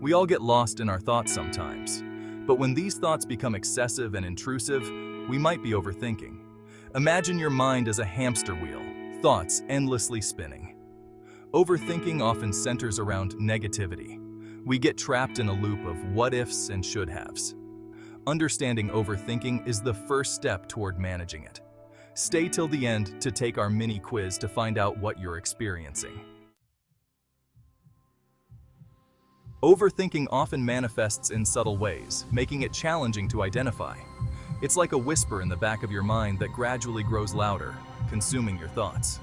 We all get lost in our thoughts sometimes. But when these thoughts become excessive and intrusive, we might be overthinking. Imagine your mind as a hamster wheel, thoughts endlessly spinning. Overthinking often centers around negativity. We get trapped in a loop of what-ifs and should-haves. Understanding overthinking is the first step toward managing it. Stay till the end to take our mini quiz to find out what you're experiencing. Overthinking often manifests in subtle ways, making it challenging to identify. It's like a whisper in the back of your mind that gradually grows louder, consuming your thoughts.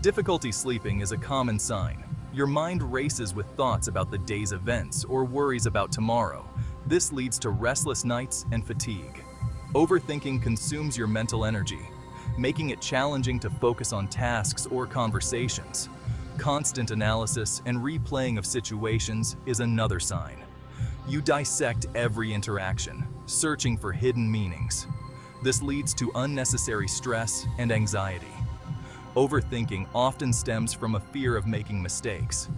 Difficulty sleeping is a common sign. Your mind races with thoughts about the day's events or worries about tomorrow. This leads to restless nights and fatigue. Overthinking consumes your mental energy, making it challenging to focus on tasks or conversations. Constant analysis and replaying of situations is another sign. You dissect every interaction, searching for hidden meanings. This leads to unnecessary stress and anxiety. Overthinking often stems from a fear of making mistakes.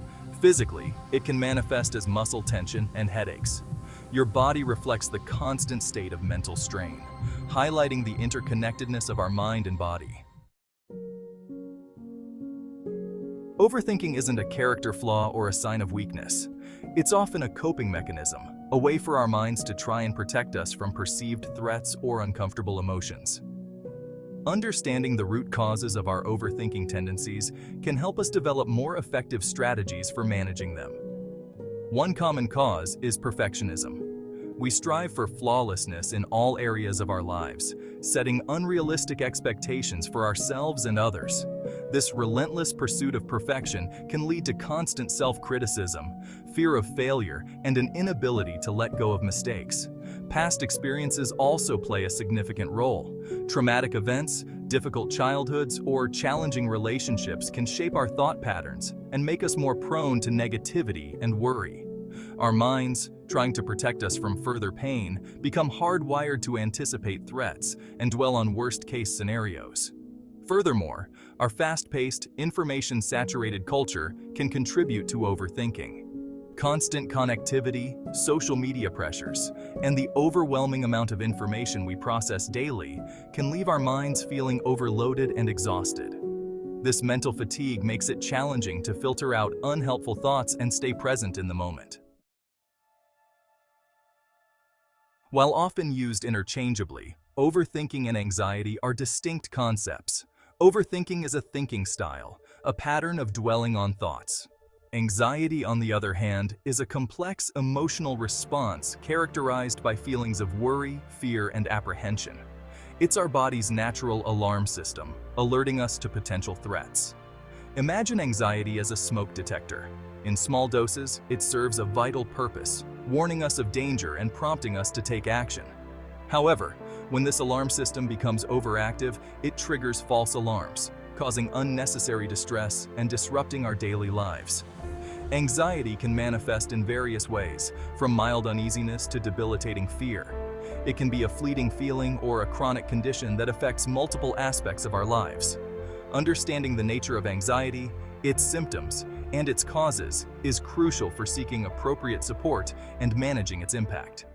Physically, it can manifest as muscle tension and headaches. Your body reflects the constant state of mental strain, highlighting the interconnectedness of our mind and body. Overthinking isn't a character flaw or a sign of weakness. It's often a coping mechanism, a way for our minds to try and protect us from perceived threats or uncomfortable emotions. Understanding the root causes of our overthinking tendencies can help us develop more effective strategies for managing them. One common cause is perfectionism. We strive for flawlessness in all areas of our lives, setting unrealistic expectations for ourselves and others. This relentless pursuit of perfection can lead to constant self-criticism, fear of failure, and an inability to let go of mistakes. Past experiences also play a significant role. Traumatic events, difficult childhoods, or challenging relationships can shape our thought patterns and make us more prone to negativity and worry. Our minds, trying to protect us from further pain, become hardwired to anticipate threats and dwell on worst-case scenarios. Furthermore, our fast-paced, information-saturated culture can contribute to overthinking. Constant connectivity, social media pressures, and the overwhelming amount of information we process daily can leave our minds feeling overloaded and exhausted. This mental fatigue makes it challenging to filter out unhelpful thoughts and stay present in the moment. While often used interchangeably, overthinking and anxiety are distinct concepts. Overthinking is a thinking style, a pattern of dwelling on thoughts. Anxiety, on the other hand, is a complex emotional response characterized by feelings of worry, fear, and apprehension. It's our body's natural alarm system, alerting us to potential threats. Imagine anxiety as a smoke detector. In small doses, it serves a vital purpose, warning us of danger and prompting us to take action. However, when this alarm system becomes overactive, it triggers false alarms, causing unnecessary distress and disrupting our daily lives. Anxiety can manifest in various ways, from mild uneasiness to debilitating fear. It can be a fleeting feeling or a chronic condition that affects multiple aspects of our lives. Understanding the nature of anxiety, its symptoms, and its causes is crucial for seeking appropriate support and managing its impact.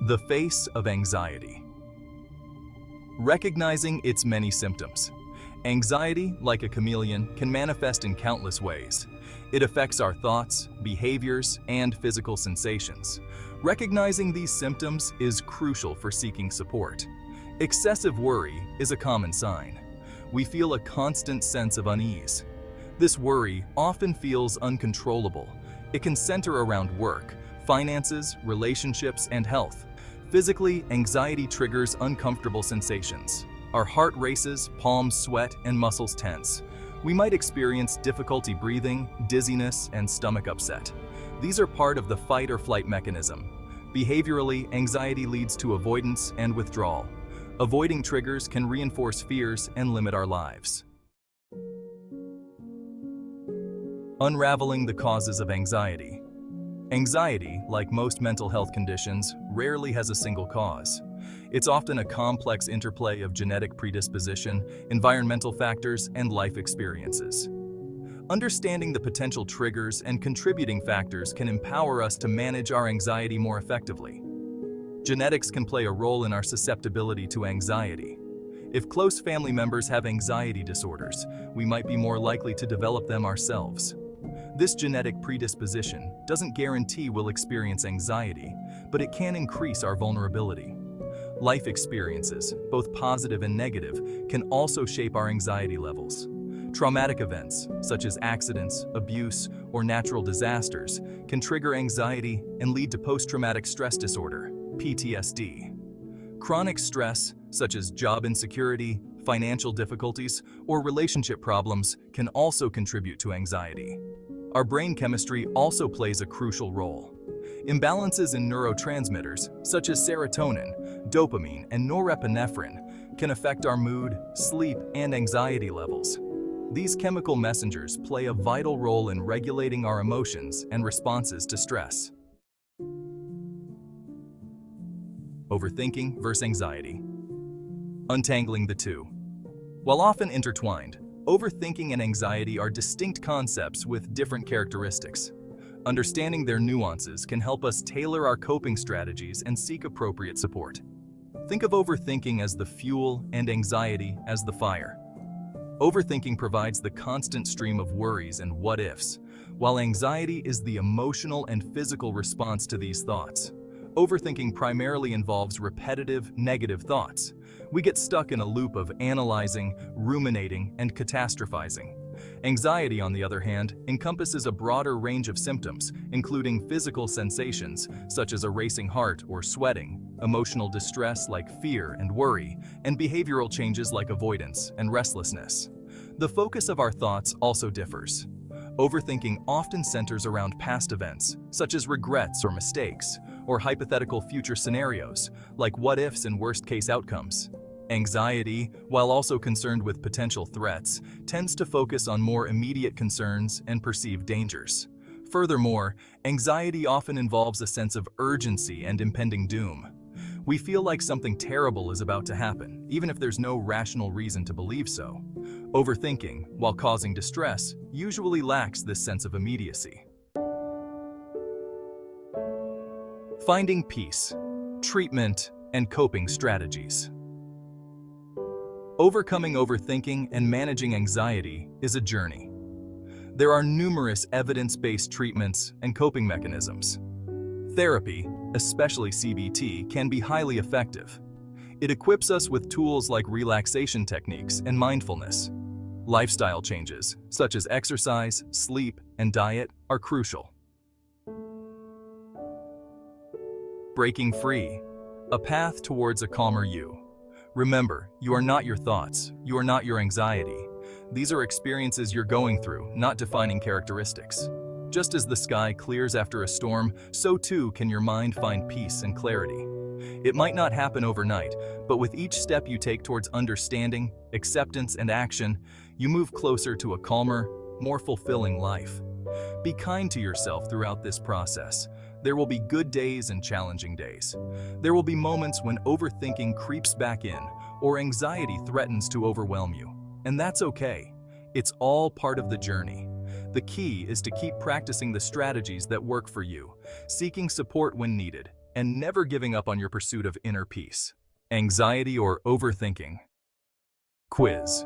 The face of anxiety. Recognizing its many symptoms. Anxiety, like a chameleon, can manifest in countless ways. It affects our thoughts, behaviors, and physical sensations. Recognizing these symptoms is crucial for seeking support. Excessive worry is a common sign. We feel a constant sense of unease. This worry often feels uncontrollable. It can center around work, finances, relationships, and health. Physically, anxiety triggers uncomfortable sensations. Our heart races, palms sweat, and muscles tense. We might experience difficulty breathing, dizziness, and stomach upset. These are part of the fight or flight mechanism. Behaviorally, anxiety leads to avoidance and withdrawal. Avoiding triggers can reinforce fears and limit our lives. Unraveling the causes of anxiety. Anxiety, like most mental health conditions, rarely has a single cause. It's often a complex interplay of genetic predisposition, environmental factors, and life experiences. Understanding the potential triggers and contributing factors can empower us to manage our anxiety more effectively. Genetics can play a role in our susceptibility to anxiety. If close family members have anxiety disorders, we might be more likely to develop them ourselves. This genetic predisposition doesn't guarantee we'll experience anxiety, but it can increase our vulnerability. Life experiences, both positive and negative, can also shape our anxiety levels. Traumatic events, such as accidents, abuse, or natural disasters, can trigger anxiety and lead to post-traumatic stress disorder, PTSD. Chronic stress, such as job insecurity, financial difficulties, or relationship problems, can also contribute to anxiety. Our brain chemistry also plays a crucial role. Imbalances in neurotransmitters, such as serotonin, dopamine, and norepinephrine, can affect our mood, sleep, and anxiety levels. These chemical messengers play a vital role in regulating our emotions and responses to stress. Overthinking versus anxiety. Untangling the two. While often intertwined, overthinking and anxiety are distinct concepts with different characteristics. Understanding their nuances can help us tailor our coping strategies and seek appropriate support. Think of overthinking as the fuel and anxiety as the fire. Overthinking provides the constant stream of worries and what-ifs, while anxiety is the emotional and physical response to these thoughts. Overthinking primarily involves repetitive, negative thoughts. We get stuck in a loop of analyzing, ruminating, and catastrophizing. Anxiety, on the other hand, encompasses a broader range of symptoms, including physical sensations, such as a racing heart or sweating, emotional distress like fear and worry, and behavioral changes like avoidance and restlessness. The focus of our thoughts also differs. Overthinking often centers around past events, such as regrets or mistakes, or hypothetical future scenarios, like what-ifs and worst-case outcomes. Anxiety, while also concerned with potential threats, tends to focus on more immediate concerns and perceived dangers. Furthermore, anxiety often involves a sense of urgency and impending doom. We feel like something terrible is about to happen, even if there's no rational reason to believe so. Overthinking, while causing distress, usually lacks this sense of immediacy. Finding peace, treatment, and coping strategies. Overcoming overthinking and managing anxiety is a journey. There are numerous evidence-based treatments and coping mechanisms. Therapy, especially CBT, can be highly effective. It equips us with tools like relaxation techniques and mindfulness. Lifestyle changes, such as exercise, sleep, and diet, are crucial. Breaking free, a path towards a calmer you. Remember, you are not your thoughts, you are not your anxiety. These are experiences you're going through, not defining characteristics. Just as the sky clears after a storm, so too can your mind find peace and clarity. It might not happen overnight, but with each step you take towards understanding, acceptance, and action, you move closer to a calmer, more fulfilling life. Be kind to yourself throughout this process. There will be good days and challenging days. There will be moments when overthinking creeps back in or anxiety threatens to overwhelm you. And that's okay. It's all part of the journey. The key is to keep practicing the strategies that work for you, seeking support when needed, and never giving up on your pursuit of inner peace. Anxiety or overthinking? Quiz.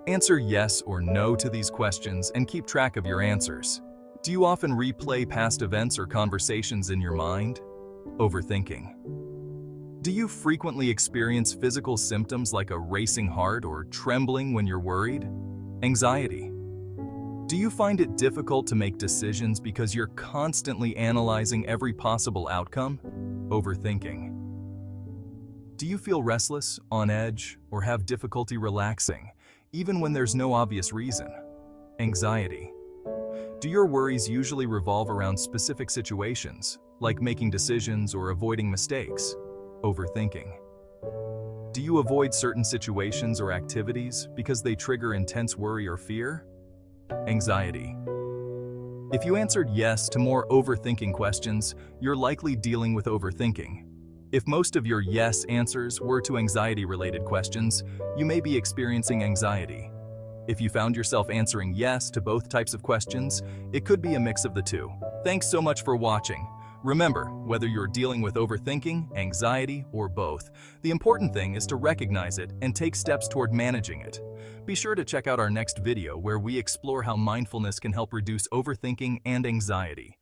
Answer yes or no to these questions and keep track of your answers. Do you often replay past events or conversations in your mind? Overthinking. Do you frequently experience physical symptoms like a racing heart or trembling when you're worried? Anxiety. Do you find it difficult to make decisions because you're constantly analyzing every possible outcome? Overthinking. Do you feel restless, on edge, or have difficulty relaxing, even when there's no obvious reason? Anxiety. Do your worries usually revolve around specific situations, like making decisions or avoiding mistakes? Overthinking. Do you avoid certain situations or activities because they trigger intense worry or fear? Anxiety. If you answered yes to more overthinking questions, you're likely dealing with overthinking. If most of your yes answers were to anxiety-related questions, you may be experiencing anxiety. If you found yourself answering yes to both types of questions, it could be a mix of the two. Thanks so much for watching. Remember, whether you're dealing with overthinking, anxiety, or both, the important thing is to recognize it and take steps toward managing it. Be sure to check out our next video where we explore how mindfulness can help reduce overthinking and anxiety.